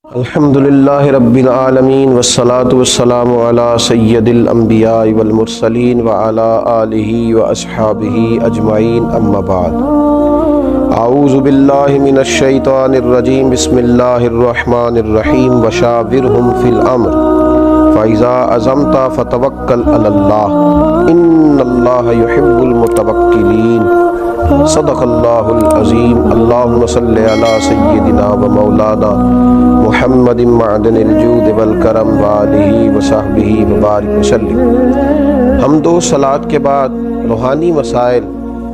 الحمدللہ رب العالمین والصلاة والسلام علی سید الانبیاء والمرسلین وعلی آلہ واصحابہ اجمعین اما بعد اعوذ باللہ من الشیطان الرجیم بسم اللہ الرحمن الرحیم وشاورہم فی الامر فاذا عزمت فتوکل علی اللہ ان اللہ یحب المتوکلین صدق اللہ العظیم اللہم صلی علی سیدنا و مولانا محمد معدن الجود والکرم وآلہ وصحبہ مبارک وسلم۔ حمد و صلوات کے بعد روحانی مسائل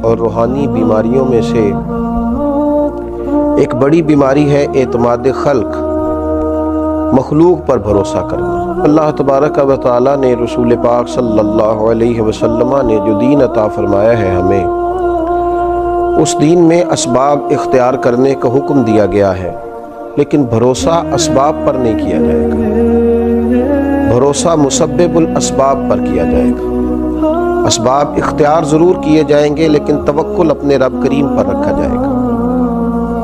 اور روحانی بیماریوں میں سے ایک بڑی بیماری ہے اعتماد خلق، مخلوق پر بھروسہ کرنا۔ اللہ تبارک و تعالی نے رسول پاک صلی اللہ علیہ وسلم نے جو دین عطا فرمایا ہے ہمیں، اس دین میں اسباب اختیار کرنے کا حکم دیا گیا ہے، لیکن بھروسہ اسباب پر نہیں کیا جائے گا، بھروسہ مسبب الاسباب پر کیا جائے گا۔ اسباب اختیار ضرور کیے جائیں گے لیکن توکل اپنے رب کریم پر رکھا جائے گا۔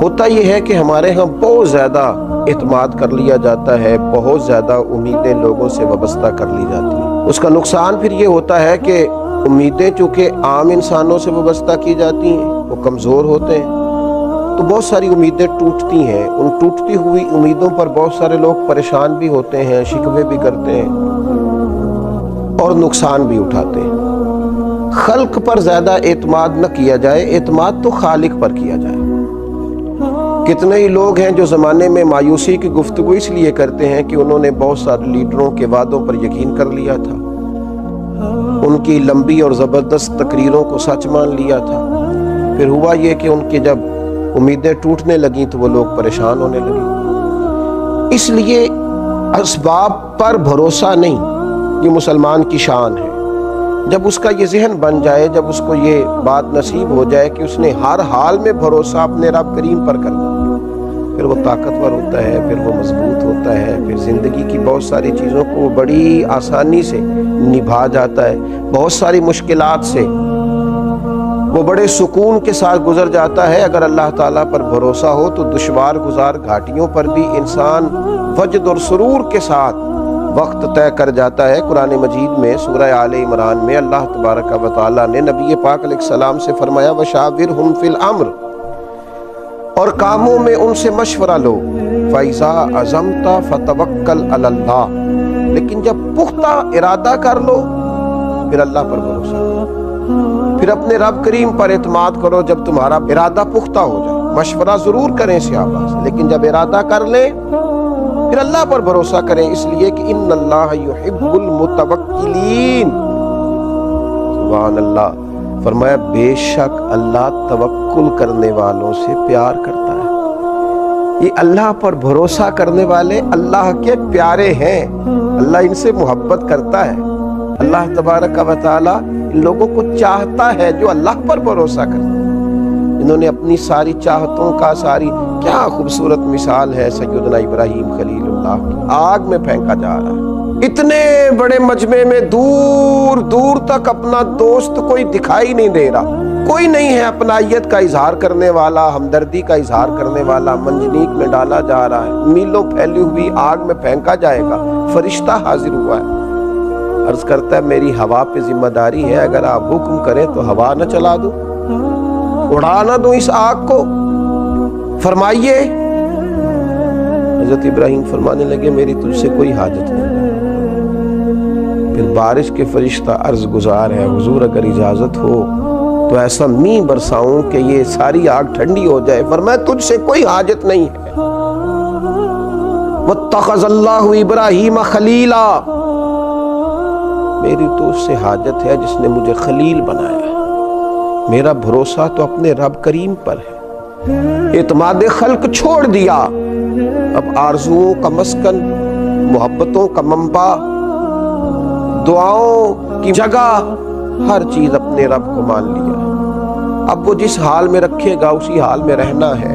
ہوتا یہ ہے کہ ہمارے ہاں بہت زیادہ اعتماد کر لیا جاتا ہے، بہت زیادہ امیدیں لوگوں سے وابستہ کر لی جاتی ہیں۔ اس کا نقصان پھر یہ ہوتا ہے کہ امیدیں چونکہ عام انسانوں سے وابستہ کی جاتی ہیں، وہ کمزور ہوتے ہیں، تو بہت ساری امیدیں ٹوٹتی ہیں۔ ان ٹوٹتی ہوئی امیدوں پر بہت سارے لوگ پریشان بھی ہوتے ہیں، شکوے بھی کرتے ہیں اور نقصان بھی اٹھاتے ہیں۔ خلق پر زیادہ اعتماد نہ کیا جائے، اعتماد تو خالق پر کیا جائے۔ کتنے ہی لوگ ہیں جو زمانے میں مایوسی کی گفتگو اس لیے کرتے ہیں کہ انہوں نے بہت سارے لیڈروں کے وعدوں پر یقین کر لیا تھا، ان کی لمبی اور زبردست تقریروں کو سچ مان لیا تھا، پھر ہوا یہ کہ ان کی جب امیدیں ٹوٹنے لگیں تو وہ لوگ پریشان ہونے لگے۔ اس لیے اسباب پر بھروسہ نہیں، یہ مسلمان کی شان ہے۔ جب اس کا یہ ذہن بن جائے، جب اس کو یہ بات نصیب ہو جائے کہ اس نے ہر حال میں بھروسہ اپنے رب کریم پر کرنا، پھر وہ طاقتور ہوتا ہے، پھر وہ مضبوط ہوتا ہے، پھر زندگی کی بہت ساری چیزوں کو بڑی آسانی سے نبھا جاتا ہے، بہت ساری مشکلات سے وہ بڑے سکون کے ساتھ گزر جاتا ہے۔ اگر اللہ تعالیٰ پر بھروسہ ہو تو دشوار گزار گھاٹیوں پر بھی انسان وجد اور سرور کے ساتھ وقت طے کر جاتا ہے۔ قرآن مجید میں سورہ آل عمران میں اللہ تبارک و تعالیٰ نے نبی پاک علیہ السلام سے فرمایا وَشَاوِرْهُمْ فِي الْأَمْرِ، اور کاموں میں ان سے مشورہ لو، فَإِذَا عَزَمْتَ فَتَوَكَّلْ عَلَى اللَّهِ، لیکن جب پختہ ارادہ کر لو پھر اللہ پر بھروسہ کرو، پھر اپنے رب کریم پر اعتماد کرو۔ جب تمہارا ارادہ پختہ ہو جائے، مشورہ ضرور کریں صحابہ سے، لیکن جب ارادہ کر لیں پھر اللہ پر بھروسہ کریں، اس لیے کہ ان اللہ یحب المتوکلین۔ سبحان اللہ، فرمایا بے شک اللہ توکل کرنے والوں سے پیار کرتا ہے۔ یہ اللہ پر بھروسہ کرنے والے اللہ کے پیارے ہیں، اللہ ان سے محبت کرتا ہے۔ اللہ تبارک و تعالی ان لوگوں کو چاہتا ہے جو اللہ پر بھروسہ کرتے ہیں، انہوں نے اپنی ساری چاہتوں کا کیا خوبصورت مثال ہے سیدنا ابراہیم خلیل اللہ کی، آگ میں پھینکا جا رہا ہے، اتنے بڑے مجمع میں دور دور تک اپنا دوست کوئی دکھائی نہیں دے رہا، کوئی نہیں ہے اپنائیت کا اظہار کرنے والا، ہمدردی کا اظہار کرنے والا، منجنیق میں ڈالا جا رہا ہے، میلوں پھیلی ہوئی آگ میں پھینکا جائے گا، فرشتہ حاضر ہوا ہے، عرض کرتا ہے میری ہوا پہ ذمہ داری ہے، اگر آپ حکم کریں تو ہوا نہ چلا دوں، اڑا نہ دوں اس آگ کو، فرمائیے۔ حضرت ابراہیم فرمانے لگے میری تجھ سے کوئی حاجت نہیں۔ پھر بارش کے فرشتہ عرض گزار ہے حضور اگر اجازت ہو تو ایسا می برساؤں کہ یہ ساری آگ ٹھنڈی ہو جائے۔ فرمایا تجھ سے کوئی حاجت نہیں ہے۔ وَاتَّخَذَ اللَّهُ إِبْرَاهِيمَ خَلِيلًا، میری تو اس سے حاجت ہے جس نے مجھے خلیل بنایا ہے۔ میرا بھروسہ تو اپنے رب کریم پر ہے۔ اعتماد خلق چھوڑ دیا، اب آرزوؤں کا مسکن، محبتوں کا منبع، دعاؤں کی جگہ، ہر چیز اپنے رب کو مان لیا۔ اب وہ جس حال میں رکھے گا اسی حال میں رہنا ہے،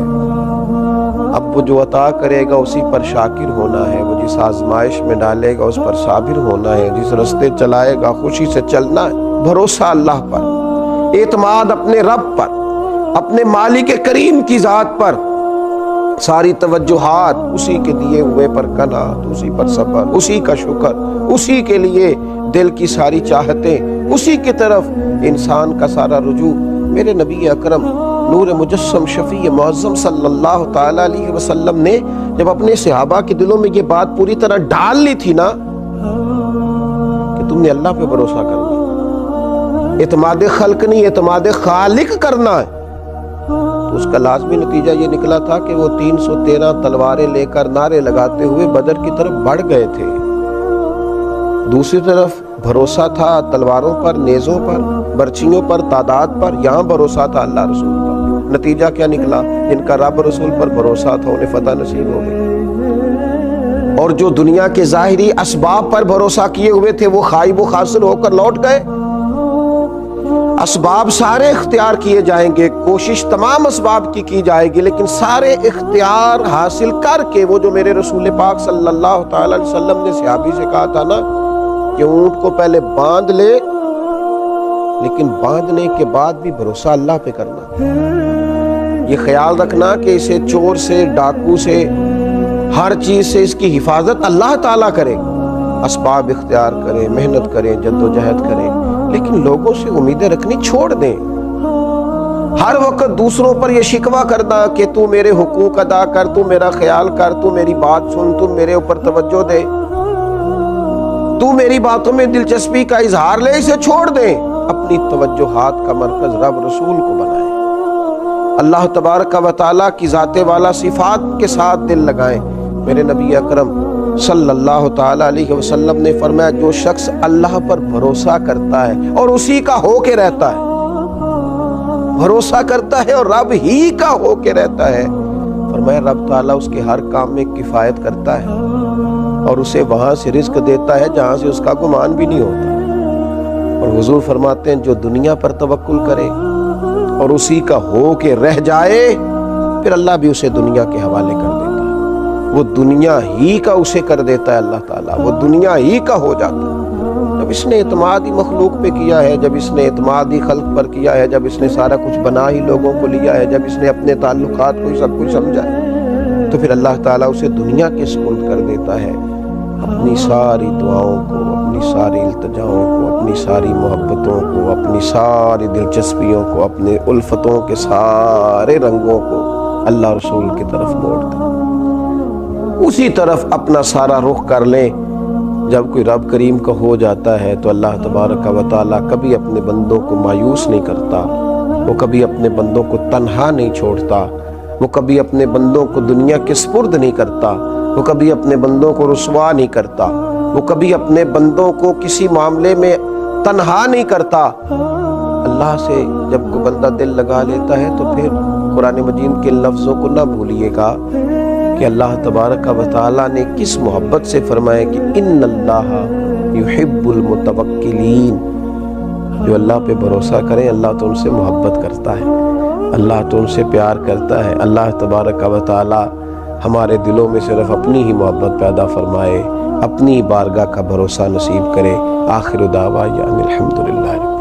اب وہ جو عطا کرے گا اسی پر شاکر ہونا ہے، وہ جس آزمائش میں ڈالے گا اس پر صابر ہونا ہے، جس رستے چلائے گا خوشی سے چلنا ہے۔ بھروسہ اللہ پر، اعتماد اپنے رب پر، اپنے مالک کریم کی ذات پر، ساری توجہات اسی کے دیے ہوئے پر قناعت، اسی پر صبر، اسی کا شکر، اسی کے لیے دل کی ساری چاہتیں، اسی کی طرف انسان کا سارا رجوع۔ میرے نبی اکرم نور مجسم شفیع معظم صلی اللہ تعالی علیہ وسلم نے جب اپنے صحابہ کے دلوں میں یہ بات پوری طرح ڈال لی تھی نا کہ تم نے اللہ پہ بھروسہ کرنا، اعتماد خلق نہیں اعتماد خالق کرنا ہے، تو اس کا لازمی نتیجہ یہ نکلا تھا کہ وہ 313 تلواریں لے کر نعرے لگاتے ہوئے بدر کی طرف بڑھ گئے تھے۔ دوسری طرف بھروسہ تھا تلواروں پر، نیزوں پر، برچھیوں پر، تعداد پر، یہاں بھروسہ تھا اللہ رسول پر۔ نتیجہ کیا نکلا؟ جن کا رب رسول پر بھروسہ تھا انہیں فتح نصیب ہو گئی، اور جو دنیا کے ظاہری اسباب پر بھروسہ کیے ہوئے تھے وہ خائب و خاسر ہو کر لوٹ گئے۔ اسباب سارے اختیار کیے جائیں گے، کوشش تمام اسباب کی جائے گی، لیکن سارے اختیار حاصل کر کے وہ جو میرے رسول پاک صلی اللہ تعالی علیہ وسلم نے صحابی سے کہا تھا نا کہ اونٹ کو پہلے باندھ لے، لیکن باندھنے کے بعد بھی بھروسہ اللہ پہ کرنا، یہ خیال رکھنا کہ اسے چور سے، ڈاکو سے، ہر چیز سے اس کی حفاظت اللہ تعالیٰ کرے، اسباب اختیار کریں، محنت کریں، جد و جہد کریں، لیکن لوگوں سے امیدیں رکھنی چھوڑ دیں۔ ہر وقت دوسروں پر یہ شکوہ کرنا کہ تو میرے حقوق ادا کر، تو میرا خیال کر، تو میری بات سن، تو میرے اوپر توجہ دے، تو میری باتوں میں دلچسپی کا اظہار لے، اسے چھوڑ دیں۔ اپنی توجہات کا مرکز رب رسول کو بنائیں، اللہ تبارک و تعالیٰ کی ذات والا صفات کے ساتھ دل لگائیں۔ میرے نبی اکرم صلی اللہ تعالی علیہ وسلم نے فرمایا جو شخص اللہ پر بھروسہ کرتا ہے اور اسی کا ہو کے رہتا ہے، بھروسہ کرتا ہے اور رب ہی کا ہو کے رہتا ہے، فرمایا رب تعالیٰ اس کے ہر کام میں کفایت کرتا ہے اور اسے وہاں سے رزق دیتا ہے جہاں سے اس کا گمان بھی نہیں ہوتا۔ اور حضور فرماتے ہیں جو دنیا پر توکل کرے اور اسی کا ہو کے رہ جائے، پھر اللہ بھی اسے دنیا کے حوالے کر دیتا ہے، وہ دنیا ہی کا اسے کر دیتا ہے اللہ تعالیٰ، وہ دنیا ہی کا ہو جاتا ہے۔ جب اس نے اعتماد ہی مخلوق پہ کیا ہے، جب اس نے اعتماد ہی خلق پر کیا ہے، جب اس نے سارا کچھ بنا ہی لوگوں کو لیا ہے، جب اس نے اپنے تعلقات کو سب کچھ سمجھا ہے، تو پھر اللہ تعالیٰ اسے دنیا کے سپرد کر دیتا ہے، اپنی ساری دعاؤں کو، اپنی ساری التجاؤں کو، اپنی ساری محبتوں کو، اپنی ساری دلچسپیوں کو، اپنے الفتوں کے سارے رنگوں کو اللہ رسول کی طرف موڑ دیں، اسی طرف اپنا سارا رخ کر لیں۔ جب کوئی رب کریم کا ہو جاتا ہے تو اللہ تبارک و تعالیٰ کبھی اپنے بندوں کو مایوس نہیں کرتا، وہ کبھی اپنے بندوں کو تنہا نہیں چھوڑتا، وہ کبھی اپنے بندوں کو دنیا کے سپرد نہیں کرتا، وہ کبھی اپنے بندوں کو رسوا نہیں کرتا، وہ کبھی اپنے بندوں کو کسی معاملے میں تنہا نہیں کرتا۔ اللہ سے جب کوئی بندہ دل لگا لیتا ہے تو پھر قرآن مجید کے لفظوں کو نہ بھولیے گا کہ اللہ تبارک و تعالیٰ نے کس محبت سے فرمایا کہ ان اللہ یحب المتوکلین، جو اللہ پہ بھروسہ کریں اللہ تو ان سے محبت کرتا ہے، اللہ تو ان سے پیار کرتا ہے۔ اللہ تبارک و تعالیٰ ہمارے دلوں میں صرف اپنی ہی محبت پیدا فرمائے، اپنی بارگاہ کا بھروسہ نصیب کرے۔ آخر دعوانا الحمدللہ۔